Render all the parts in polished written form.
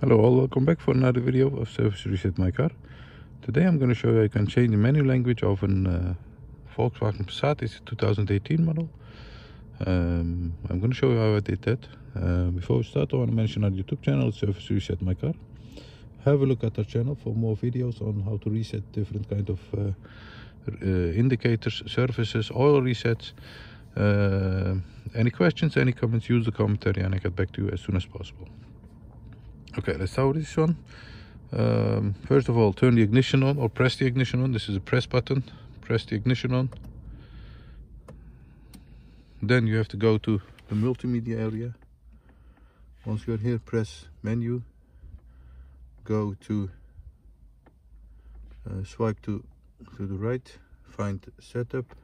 Hello all, welcome back for another video of Service Reset My Car. Today I'm going to show you how you can change the menu language of a Volkswagen Passat. It's a 2018 model. I'm going to show you how I did that. Before we start, I want to mention our YouTube channel, Service Reset My Car. Have a look at our channel for more videos on how to reset different kind of indicators, services, oil resets. Any questions, any comments, use the commentary and I get back to you as soon as possible. Okay, let's start with this one. First of all, turn the ignition on or press the ignition on. This is a press button. Press the ignition on. Then you have to go to the multimedia area. Once you're here, press menu. Go to swipe to the right. Find setup.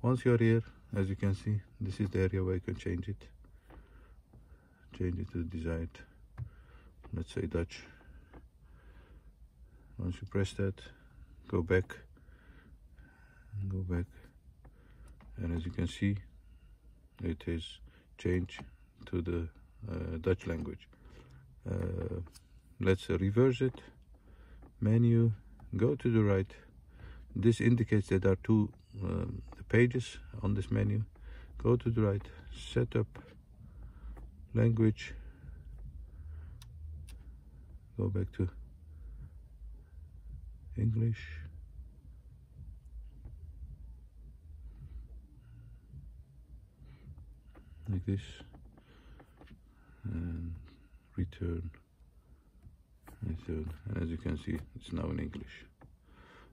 Once you're here, as you can see, this is the area where you can change it. Change it to the desired. Let's say Dutch. Once you press that, go back, and as you can see, it is changed to the Dutch language. Let's reverse it. Menu, go to the right. This indicates that there are two pages on this menu. Go to the right, setup, language. Go back to English. Like this. And return. And as you can see, it's now in English.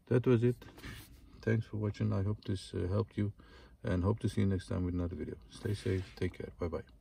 That was it. Thanks for watching. I hope this helped you and hope to see you next time with another video. Stay safe. Take care. Bye bye.